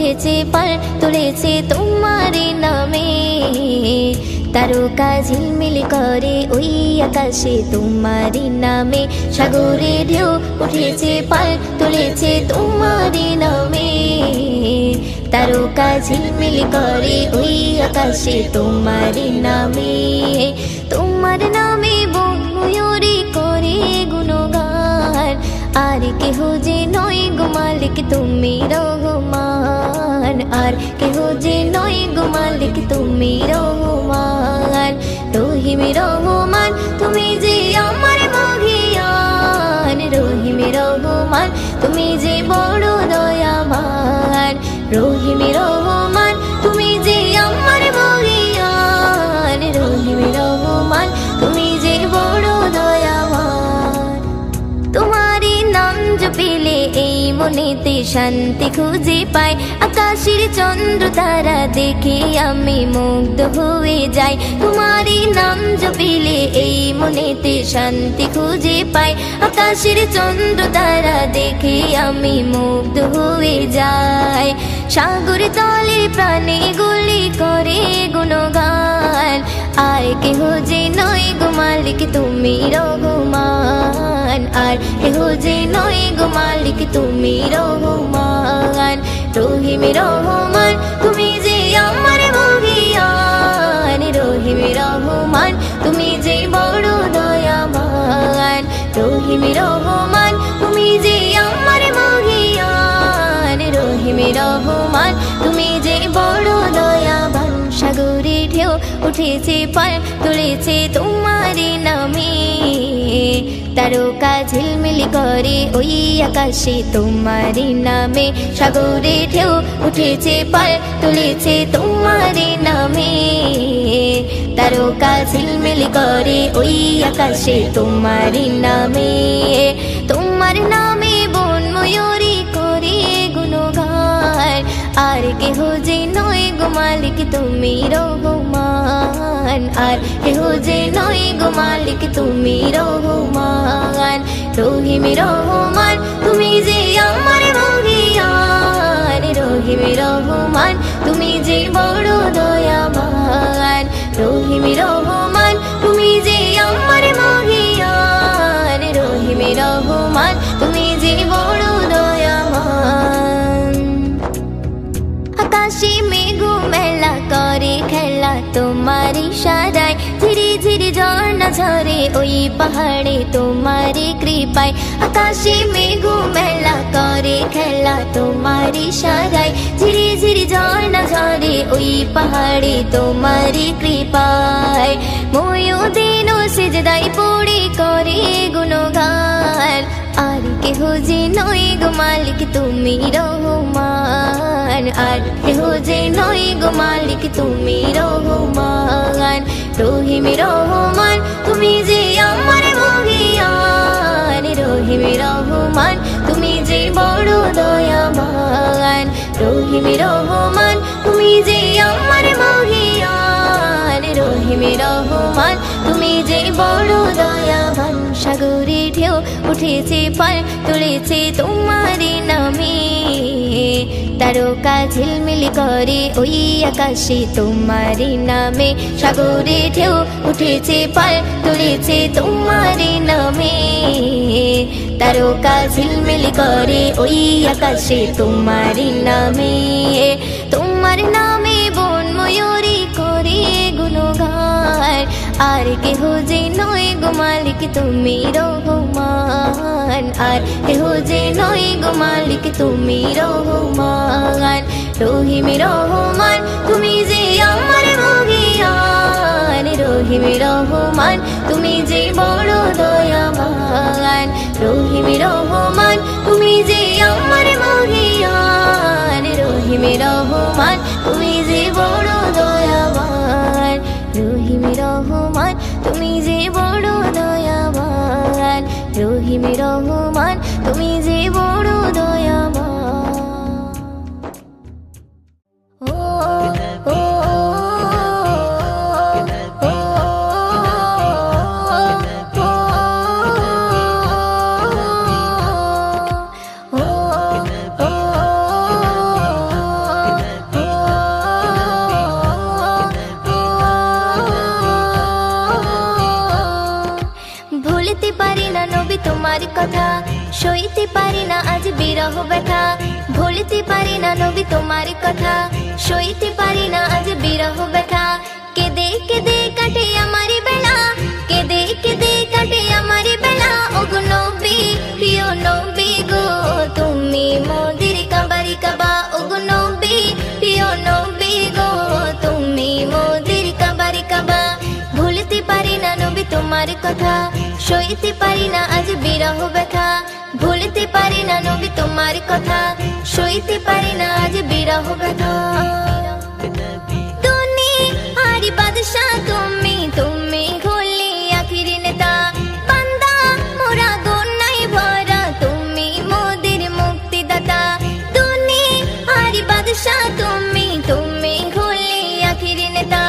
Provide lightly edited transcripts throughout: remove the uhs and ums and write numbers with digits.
উঠেছে পাল তুলেছে তোমার নামে। তারকা ঝিলমিল করে ওই আকাশে তোমার নামে, সাগরে ঢেউ উঠেছে পাল তুলেছে তোমার নামে। তারকা ঝিলমিল করে ওই আকাশে তোমার নামে। তোমার নামে বন ময়ূরী করে গুণগান, আর কেহ যে নয় গো মালিক তুমি রহমান, আর কেহ যে নয় গো মালিক তুমি রহমান। রহিম রহমান তুমি যে আমার মহিয়ান, রহিম রহমান তুমি যে বড় দয়াবান। রহিম রহমান তুমি যে আমার মহিয়ান, রহিম রহমান তুমি যে বড় দয়াবান। তোমারই নাম জপিলে এই মনেতে শান্তি খুঁজে পাই, আকাশের চন্দ্র তারা দেখে আমি মুগ্ধ হয়ে যাই। তোমারই নাম জপিলে এই মনেতে শান্তি খুঁজে পাই, আকাশের চন্দ্র তারা দেখে আমি মুগ্ধ হয়ে যাই। সাগর তলে প্রাণে গুলি করে গুণগান, আর কেহ যে নয় গো মালিক তুমি রহমান, আর কেহ যে নয় গো মালিক তুমি রহমান। রহিম রহমান তুমি যে আমার মহিয়ান, রহিম রহমান তুমি যে বড় দয়াবান। রহিম রহমান তুমি যে আমার মহিয়ান, রহিম রহমান তুমি যে বড় দয়াবান। সাগরে ঢেউ উঠেছে পাল তুলেছে তোমার নামে, তারকা ঝিলমিল করে ওই আকাশে তোমার নামে। সাগরে ঢেউ উঠেছে পাল তুলেছে তোমার নামে, তারকা ঝিলমিল করে ওই আকাশে তোমার নামে। তোমার নামে বন ময়ূরী করে গুণগান, আর কেহ যে নয় গো মালিক তুমি রহমান, আর কেহ যে নয় গো মালিক তুমি রহমান। রহিম রহমান তুমি যে আমার মহিয়ান, রহিম রহমান তুমি যে বড় দয়াবান। রহিম রহমান তুমি যে আমার মহিয়ান, রহিম রহমান তুমি যে বড় দয়াবান। আকাশে মেঘ মেলা করে খেলা তোমার ইশারায়, ধীরে ধীরে ঝর্ণা ঝরে ওই পাহাড়ে তোমার কৃপায়। আকাশে মেঘ মেলা করে খেলা তোমার ইশারায়, ধীরে ধীরে ঝর্ণা ঝরে ওই পাহাড়ে তোমার কৃপায়। ময়ূদিন সিজদায় পড়ে করে গুণগান, আর কেহ যে নয় গো মালিক তুমি রহমান, আর কেহ যে নয় গো মালিক তুমি রহমান। রহিম রহমান তুমি যে আমার মহিয়ান, রহিম রহমান তুমি যে বড় দয়াবান। রহিম রহমান তুমি যে আমার মহিয়ান, রহিম রহমান তুমি যে বড় দয়াবান। সাগরে ঢেউ উঠেছে পাল তুলেছে তোমার নামে, তারকা ঝিলমিল করে ওই আকাশে তোমার নামে। সাগরে ঢেউ উঠেছে পাল তুলেছে তোমার নামে, তারকা ঝিলমিল করে ওই আকাশে তোমার নামে। তোমার নামে বন ময়ূরী করে গুণগান, আর কেহ যে নয় গো মালিক তুমি রহমান, আর কেহ যে নয় গো মালিক তুমি রহমান। রহিম রহমান তুমি যে আমার মহিয়ান, রহিম রহমান তুমি যে বড় দয়াবান। রহিম রহমান তুমি যে আমার মহিয়ান, রহিম রহমান তুমি যে বড় দয়াবান। রহিম রহমান তুমি যে বড় দয়াবান, রহিম রহমান তুমি যে বড় দয়াবান। তোমার কথা সইতে পারি না আজ বিরহ ব্যথা ভুলতে পারি না নবী তোমার কথা সইতে পারি না আজ বিরহ ব্যথা কেঁদে কেঁদে কাটে আমার বেলা কেঁদে কেঁদে কাটে আমার বেলা ওগো নবী প্রিয় নবী গো তুমি মোদের কাবারি কাবা ওগো নবী প্রিয় নবী গো তুমি মোদের কাবারি কাবা ভুলতে পারি না নবী তোমার কথা সইতে পারি না আজ বিরহ ব্যথা ভুলতে পারি না নবী তোমার কথা সইতে পারি না আজ বিরহ ব্যথা দুনিয়ার বাদশা তুমি তুমি হলে আখির নেতা বান্দা মোরা গুনাহে ভরা তুমি মোদের মুক্তিদাতা দুনিয়ার বাদশা তুমি তুমি হলে আখির নেতা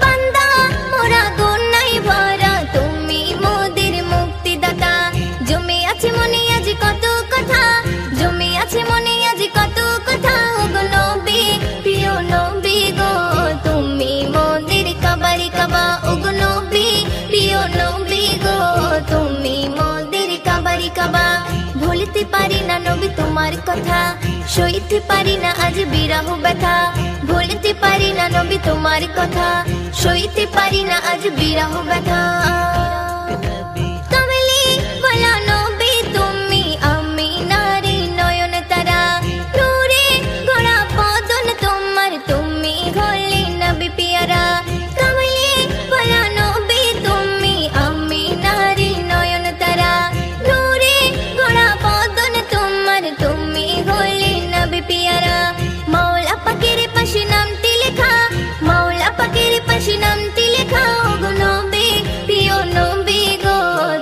বান্দা মোরা গুনাহে ভরা তুমি মোদের মুক্তিদাতা জমি আছে মনে আজ কত কথা জমি আছে মনে আজ কত কথা ওগো নবী প্রিয় নবী গো তুমি মোদের কাবারি কাবা ওগো নবী প্রিয় নবী গো তুমি মোদের কাবারি কাবা ভুলতে পারি না নবী তোমার কথা সইতে পারি না আজ বিরহ ব্যথা ভুলতে পারি না নবী তোমার কথা সইতে পারি না আজ বিরহ ব্যথা কমলি বলা নবী তুমি আমিনারে নয়ন তারা নূরে গড়া বদন তোমার তুমি হলে নবী পিয়ারা কমলি বলা নবী তুমি আমিনারে নয়ন তারা নূরে গড়া বদন তোমার তুমি হলে নবী পিয়ারা মাওলা পাকের পাশে নামটি লেখা মাওলা পাকের পাশে নামটি লেখা ওগো নবী প্রিয় নবী গো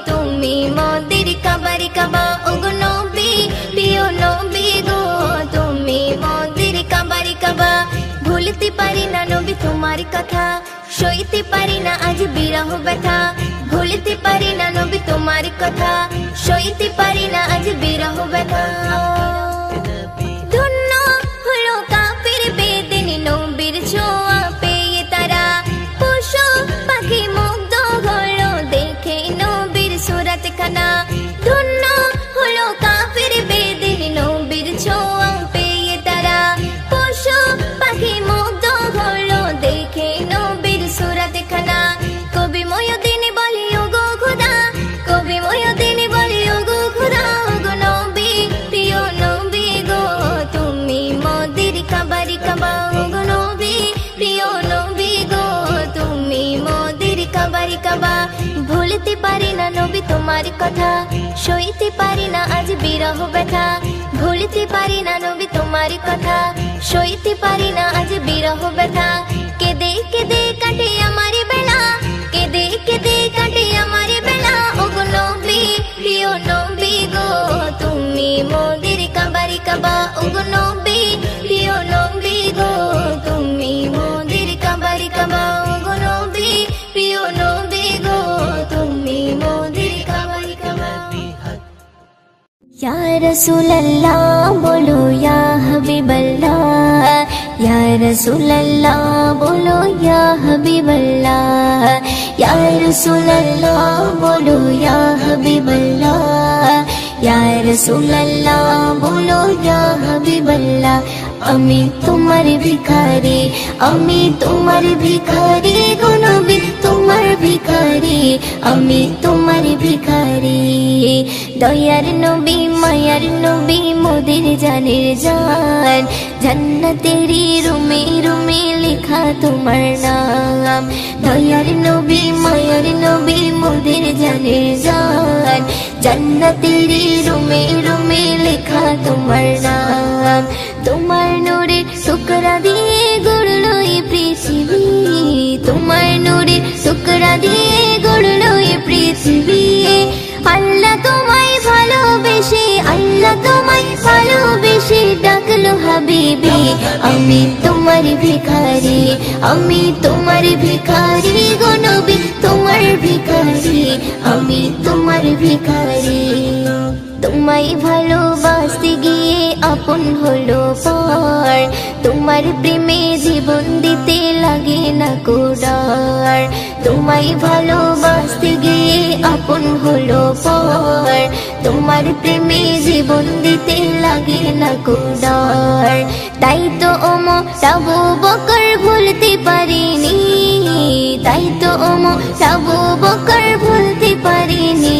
তুমি মোদের কাবারি কাবা ওগো নবী প্রিয় নবী গো তুমি মোদের কাবারি কাবা ভুলতে পারি না নবী তোমার কথা সইতে পারি না আজ বিরহ ব্যথা ভুলতে পারি না নবী তোমার কথা সইতে পারি না আজ বিরহ ব্যথা ধন্য হলো কাফির বেদিন নবীর ছোঁয়া পেয়ে তারা পশু পাখি মুগ্ধ হলো দেখে নবীর সুরাত খানা ধন্য হলো কাফির বেদিন নবীর ছোঁয়া পেয়ে তারা পশু পাখি মুগ্ধ হলো দেখে নবীর সুরাত খানা কবি ময়দিন বলি ওগো খোদা কবি ময়দিন বলি ওগো খোদা ওগো নবী প্রিয় নবী গো তুমি মোদের কাবারি কাবা ওগো নবী প্রিয় নবী গো তুমি মোদের কাবারি কাবা ভুলতে পারি না নবী তোমার কথা সইতে পারি না আজ বিরহ ব্যথা ভুলতে পারি না নবী তোমার কথা সইতে পারি না আজ বিরহ ব্যথা কেঁদে কেঁদে কাটে আমার বেলা কেঁদে কেঁদে কাটে আমার বেলা ওগো নবী প্রিয় নবী গো তুমি মোদের কাবারি কাবা ওগো নবী প্রিয় নবী গো তুমি মোদের কাবারি কাবা ওগো নবী প্রিয় নবী গো তুমি মোদের কাবারি কাবা या रसूल अल्लाह बोलो या हबीब अल्लाह या रसूल अल्लाह बोलो या हबीब अल्लाह या रसूल अल्लाह बोलो या हबीब अल्लाह या रसूल अल्लाह बोलो या हबीब अल्लाह আমি তোমার ভিখারি আমি তোমার ভিখারি গো নবী তোমার ভিখারি আমি তোমার ভিখারি দয়ার নবী মায়ার নবী মোদের জানের জান জান্নাতেরি রুমে রুমে লেখা তোমার নাম দয়ার নবী মায়ার নবী মোদের জানের জান জান্নাতেরি রুমে রুমে লেখা তোমার নাম তোমার নূরের টুকরা দিয়ে গড়লো এই পৃথিবী তোমার নূরের টুকরা দিয়ে গড়লো এই পৃথিবী আল্লাহ তোমায় ভালোবেসে আল্লাহ তোমায় ভালোবেসে ডাকলো হাবিবি আমি তোমার ভিখারি আমি তোমার ভিখারি গো নবী তোমার ভিখারি আমি তোমার ভিখারি তোমায় ভালোবাসতে গিয়ে আপন হলো পর তোমার প্রেমে জীবন দিতে লাগে না কোডার তোমায় ভালোবাসতে গিয়ে আপন হলো পর, তোমার প্রেমে জীবন দিতে লাগে না কো ডর। তাই তো ওমর আবু বকর ভুলতে পারিনি, তাই তো ওমর আবু বকর ভুলতে পারিনি।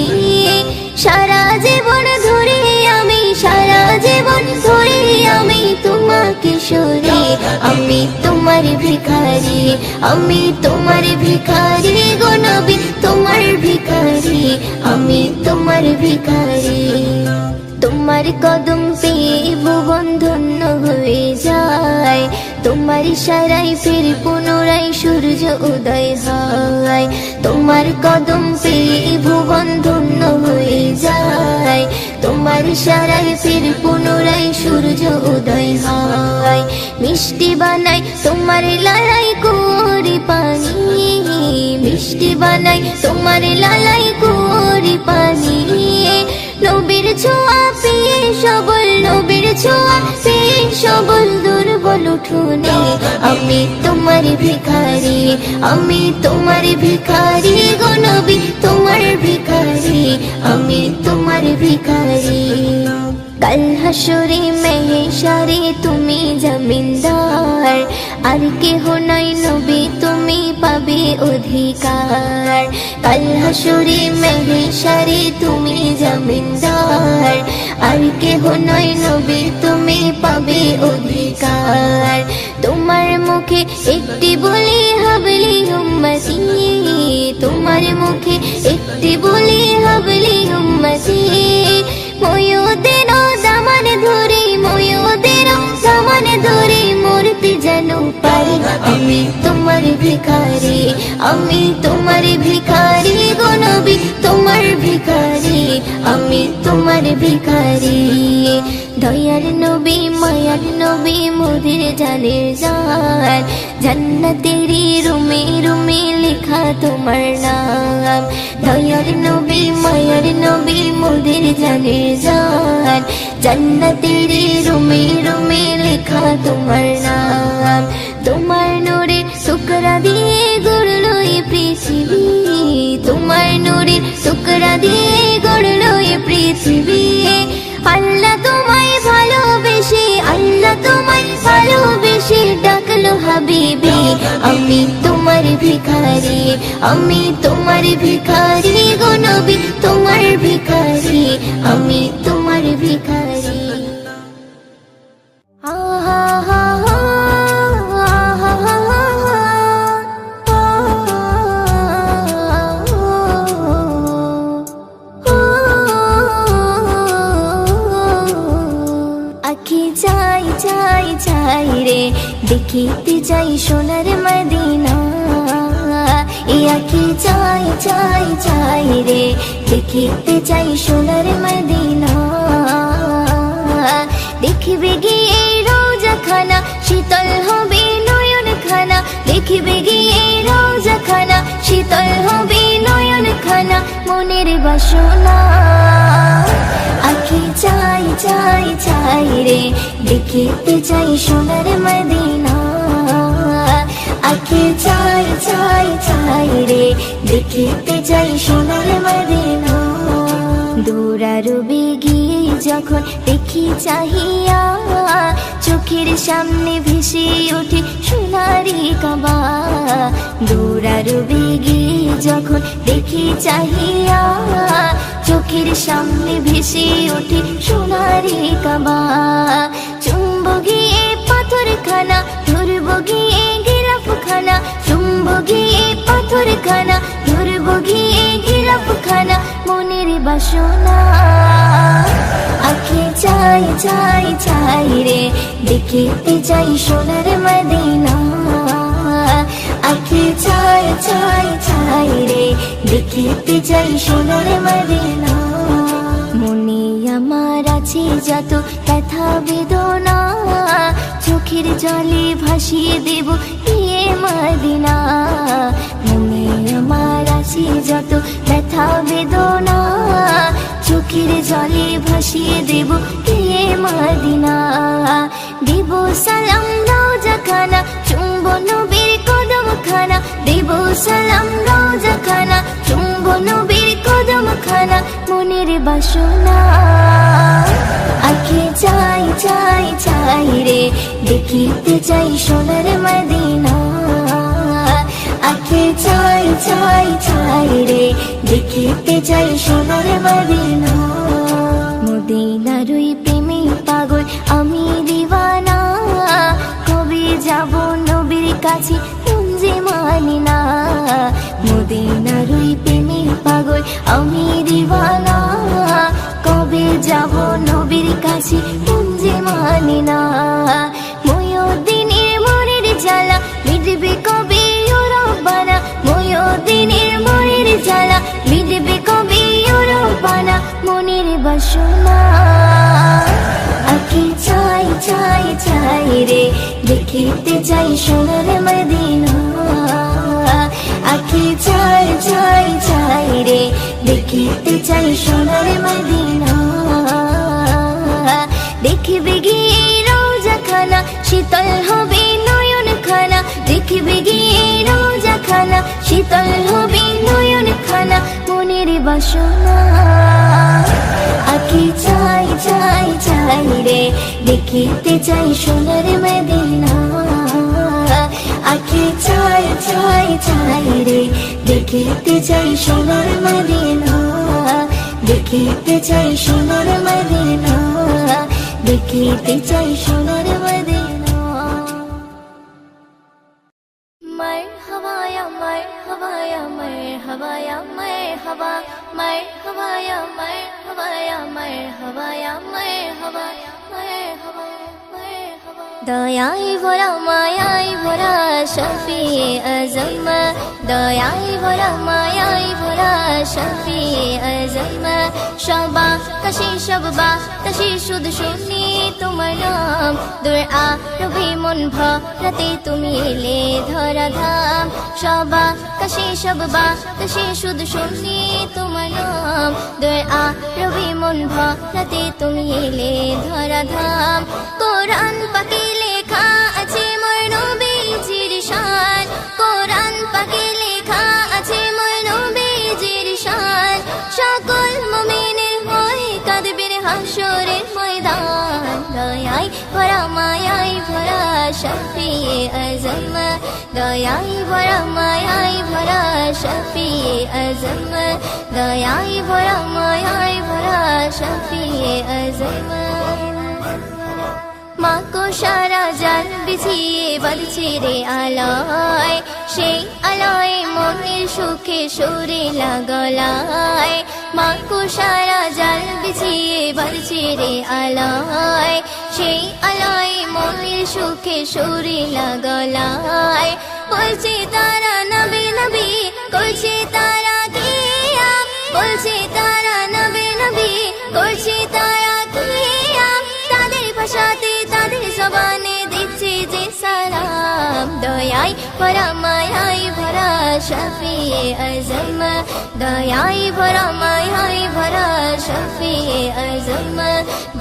সারা জীবন ধরে আমি, সারা জীবন ধরে আমি তোমাকে সরে, আমি তোমার ভিখারি, আমি তোমার ভিখারি গো নবী, তোমার ভিখারি, আমি তোমার ভিখারি। তোমার কদম পেয়ে ভুবন ধন্য হয়ে যায়, তোমার ইশারায় ফের পুনরায় সূর্য উদয় হয়। তোমার কদম পেয়ে ভুবন ধন্য হয়ে যায়, তোমার ইশারায় ফের পুনরায় সূর্য উদয় হয়। মিষ্টি বানাই তোমার লালাই করি পানি, মিষ্টি বানাই তোমার লালাই করি পানি। নবীর ছোঁয়া পেয়ে সবল, নবীর ছোঁয়া পেয়ে সবল দুর্বল উঠোনে, আমি তোমার ভিখারি, আমি তোমার ভিখারি গো নবী, তোমার ভিখারি, আমি তোমার ভিখারি। কাল হাসরে মেহেশারে তুমি জমিনদার, আর কেহ নাই নবী তুমি পাবে অধিকার। কাল হাসরে মেহেশারে তুমি জমিনদার, আর কেহ নাই নবী তুমি পাবে অধিকার। তোমার মুখে একটি বলি হাবলি উম্মতি, তোমার মুখে একটি বলি হাবলি উম্মতি। ময়ূদের দামান ধরে, ময়ূদের দামান ধরে মূর্তি যেন পারি, আমি তোমার ভিখারি, আমি তোমার ভিখারি গো নবী, তোমার ভিখারি, আমি তোমার ভিখারি। দয়ার নবী মায়ার নবী মোদের জানের জান, জান্নাতেরি রুমে রুমে লেখা তোমার নাম। দয়ার নবী মায়ার নবী মোদের জানের জান, জান্নাতেরি রুমে রুমে লেখা তোমার নাম। তোমার নূরের টুকরা দিয়ে গড়লো এই পৃথিবী, তোমার নূরের টুকরা দিয়ে গড়লো এই পৃথিবী। আল্লাহ তোমায় ভালোবেসে, আল্লাহ তোমায় ভালোবেসে ডাকলো হাবিবি, আমি তোমার ভিখারি, আমি তোমার ভিখারি গো নবী, তোমার ভিখারি, আমি তোমার ভিখারি। দেখিতে যাই সোনার মদিনা, এই আঁখি চাই চাই চাই রে, দেখিতে যাই সোনার মদিনা। দেখিবে গিয়ে রোজা খানা, শীতল হবে নয়ন খানা, দেখিবে গিয়ে রোজা খানা, শীতল হবে নয়ন খানা। মনের বাসনা আঁখি চাই চাই চাই রে, দেখিতে চাই সোনার মদিনা। আঁখি চাই চাই চাই রে, দেখিতে চাই সোনার মদিনা। দৌড়ারবে গিয়ে যখন দেখি চাহিয়া, চোখের সামনে ভেসে ওঠে সোনারি কাবা। দৌড়ারবে গিয়ে যখন দেখি চাহিয়া, চোখের সামনে ভেসে ওঠে সোনারি কাবা। চুম্ব গিয়ে পাথর খানা, ধরব গিয়ে গিলাফ খানা, চুম্ব গিয়ে পাথর খানা, ধরব গিয়ে গিলাফ খানা। মনের বাসনা আঁখি চাই চাই চাই রে, দেখিতে চাই সোনার মদিনা। আঁখি চাই চাই চাই রে, দেখিতে চাই সোনার মদিনা। মনে আমার আছে যত ব্যথা বেদনা, চোখের জলে ভাসিয়ে দেব ইয়ে মদিনা। মনে আমার আছে যত ব্যথা বেদনা, চোখের জলে ভাসিয়ে দেব ইয়ে মদিনা। দেব সালাম রোজা খানা, চুম্ব নবীর কদম খানা, দেব সালাম রোজা খানা, চুম্ব নবীর কদম খানা, মনের বাসনা আঁখে চাই চাই চাই রে, দেখিতে চাই সোনার মদিনা। আঁখে চাই চাই চাই রে, দেখিতে চাই সোনার মদিনা। মদিনার ওই প্রেমে পাগল আমি দিওয়ানা, কবে যাব নবীর কাছে মন যে মানি না। মদিনার ওই প্রেমে পাগল আমি দিওয়ানা, কবে যাব নবীর কাছে মন যে মানি না। ময়ূরদিনের মনের জ্বালা মিটবে কবে ও রব্বানা, ময়ূরদিনের মনের জ্বালা মিটবে কবে ও রব্বানা, মনের বাসনা আঁখে চাই চাই চাই রে, দেখিতে চাই সোনার মদিনা। আঁখে চাই চাই চাই রে, দেখিতে চাই সোনার মদিনা। দেখবে গিয়ে রোজা খানা, শীতল হবে নয়ন খানা, দেখবে গিয়ে রোজা খানা, শীতল হবে নয়ন খানা, মনের বাসনা আঁখে চাই চাই চাই রে, দেখিতে চাই সোনার মদিনা। আঁখে চাই চাই চাই রে, দেখিতে চাই সোনার মদিনা। দেখিতে চাই সোনার মদিনা, দেখিতে চাই সোনার মদিনা। মারহাবা ইয়া মারহাবা ইয়া মারহাবা ইয়া মারহাবা, মারহাবা ইয়া মারহাবা ইয়া মারহাবা ইয়া মারহাবা, মারহাবা মারহাবা। দয়ায় ভরা মায়ায় ভরা শফিয়ে আজম, দয়ায় ভরা মায়ায় ভরা শফিয়ে আজম। সবা কাশি সববা কাশি শুধু শুনি তোমার নাম, দূর আরবে মন ভরাতে তুমি এলে ধরা ধাম। সবা কাশি সববা কাশি শুধু শুনি তোমার নাম, দূর আরবে মন ভরাতে তুমি এলে ধরা ধাম। কোরআন পাকে লেখা আছে মোর নবীজির শান, কোরআন পাকে লেখা আছে মোর নবীজির শান। সকল মুমিনের হয়ে কাঁদবে রে হাসরের ময়দান, দয়ায় ভরা মায়ায় ভরা শফিয়ে আজম, দয়ায় ভরা মায়ায় ভরা শফিয়ে আজম, দয়ায় ভরা মায়ায় ভরা শফিয়ে আজম। মাকো সারা জান বিছিয়ে বাঁধছে রে আলোয়, সেই আলোয় মনের সুখে সুরে লাগলায়। মাকো সারা জান বিছিয়ে বাঁধছে রে আলোয়, সেই আলোয় মনের সুখে সুরে লাগলায়। বলছে তারা নবী নবী, করছে তারা কিয়াম, বলছে তারা নবী নবী, করছে তারা কিয়াম। তাদের ভাষাতে তাদের জবানে দিচ্ছে যে সালাম, দয়ায় ভরা মায়ায় ভরা শফিয়ে আজম, দয়ায় ভরা মায়ায় ভরা শফিয়ে আজম,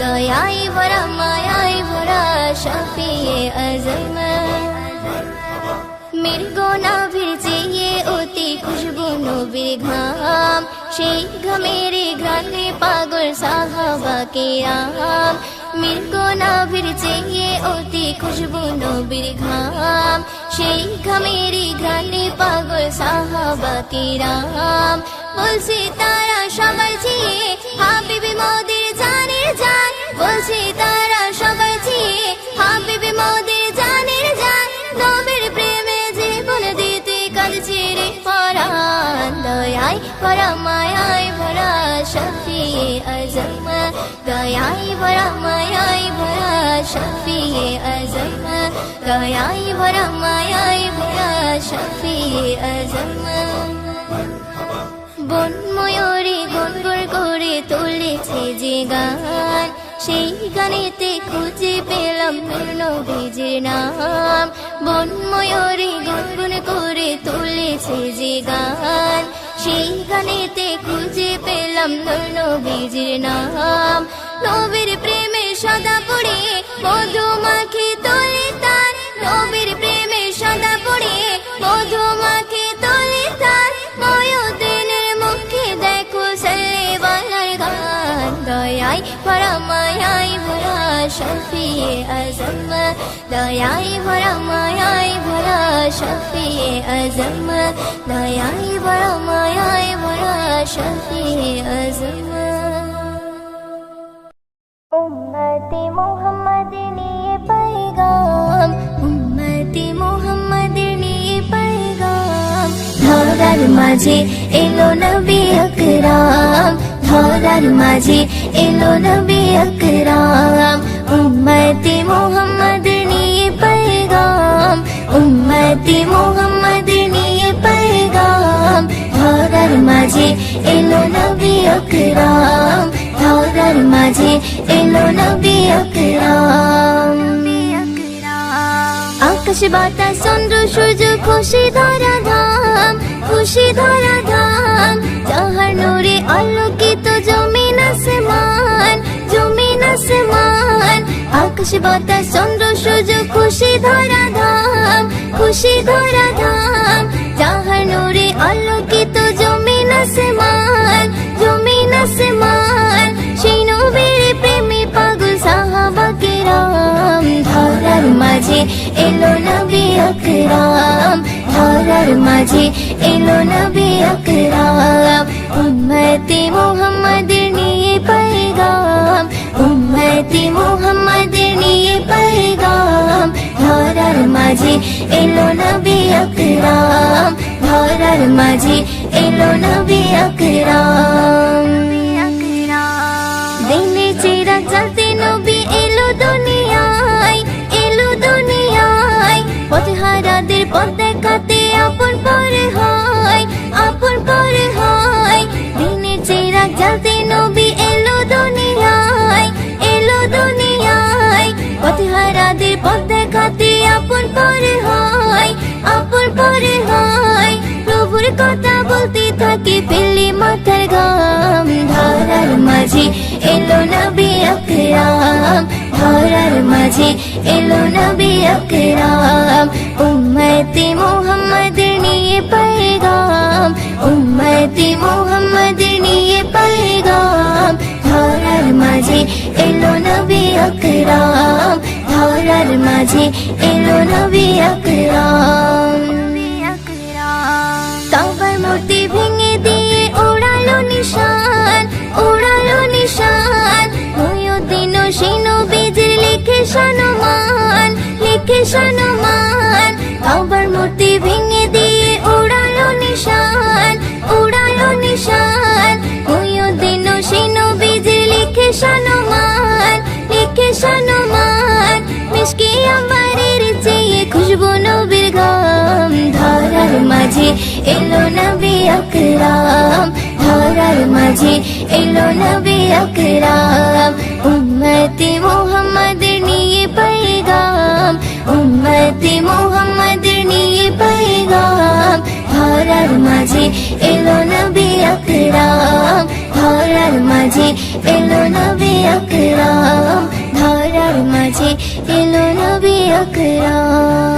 দয়ায় ভরা মায়ায় ভরা শফিয়ে আজম। মৃগো নাভির চেয়ে অতি খুশবু নবীর ঘাম, সেই ঘামের ঘ্রাণে পাগল সাহাবা কেরাম। মৃগো নাভির চেয়ে অতি খুশবু নবীর ঘাম, সেই ঘামের ঘ্রাণে পাগল সাহাবা কেরাম। বলছে তারা সবার চেয়ে হাবিবে মোদের জানের জান, বলছে তারা সবার চেয়ে হাবিবে মোদের জানের জান। নবীর প্রেমে জীবন দিতে কাঁদছে রে পরাণ, দয়ায় ভরা মায়ায় ভরা শফিয়ে আজম, দয়ায় ভরা মায়ায় ভরা শফিয়ে আজম, দয়ায় ভরা মায়ায় ভরা শফিয়ে আজম। বন ময়ূরী গুনগুন করে তুলেছে যে গান, সেই গানেতে খুঁজে পেলাম নূর নবীজির নাম। বন ময়ূরী গুনগুন করে তুলেছে যে গান, সেই গানেতে খুঁজে পেলাম নূর নবীজির নাম। নবীর প্রেমে সদা পড়ে মধু মাখি তোলে তার, নবীর প্রেমে সদা পড়ে মধুমাখি তোলে তার ময়ূদিনের মুখে দেখো সাল্লেওয়ালার গান দয়াই ভরা মায়াই ভরা শফিয়ে আজম দয়াই ভরা মায়াই ভরা শফিয়ে আজম দয়াই ভরা মায়াই ভরা শফিয়ে আজম উম্মতি মুহাম্মাদের নিয়ে पैगाम উম্মতি মুহাম্মাদের নিয়ে पैगाम ধরার মাঝে এলো নবী আকরাম ধরার মাঝে এলো নবী আকরাম উম্মতি মুহাম্মাদের নিয়ে पैगाम উম্মতি মুহাম্মাদের নিয়ে पैगाम ধরার মাঝে এলো নবী আকরাম ধরার মাঝে এলো নবী আকরাম আকাশ বাতাস চন্দ্র সূর্য খুশি ধরা ধাম খুশি ধরা ধাম যাহার নূরে আলোকিত জমিন আসমান জমিন আসমান আকাশ বাতাস চন্দ্র সূর্য খুশি ধরা ধাম খুশি ধরা ধাম যাহার নূরে আলোকিত জমিন আসমান জমিন আসমান সেই নবীর প্রেমে পাগল সাহাবা কেরাম ধরার মাঝে এলো নবী আকরাম ধরার মাঝে এলো নবী আকরাম উম্মতি মুহাম্মাদের নিয়ে पैगाम উম্মতি মুহাম্মাদের নিয়ে पैगाम ধরার মাঝে এলো নবী আকরাম ধরার মাঝে এলো নবী আকরাম দিনে চিরাগ জ্বালতে নবী এলো দুনিয়ায় এলো দুনিয়ায় পথহারাদের পথ দেখাতে আপন পরে হয় আপন পরে হয় দিনে চিরাগ জ্বালতে নবী এলো দুনিয়ায় এলো দুনিয়ায় পথহারাদের পথ দেখাতে আপন পরে হয় আপন পরে হয় প্রভুর কথা বলতে থাকে ফেললি মাথার গাম ধরার মাঝে এলো নবী আকরাম ধরার মাঝে এলো নবী আকরাম উম্মতি মুহাম্মাদের নিয়ে पैगाम উম্মতি মুহাম্মাদের নিয়ে पैगाम ধরার মাঝে এলো নবী আকরাম ধরার মাঝে এলো নবী আকরাম কাবার মূর্তি ভেঙে দিয়ে ওড়ালো নিশান ওড়ালো নিশান ময়ূদিন সেই নবীজির লিখে সম্মান লিখে সম্মান কাবার মূর্তি ভেঙে দিয়ে ওড়ালো নিশান ওড়ালো নিশান ময়ূদিন সেই নবীজির লিখে সম্মান লিখে সম্মান মিশকে আম্বারের চেয়ে খুশবু নবীর গাম ধরার মাঝে এলো নবী আকরাম ধরার মাঝে এলো নবী আকরাম উম্মতি মুহাম্মাদের নিয়ে पैगाम উম্মতি মুহাম্মাদের নিয়ে पैगाम ধরার মাঝে এলো নবী আকরাম ধরার মাঝে এলো নবী আকরাম ধরার মাঝে এলো নবী আকরাম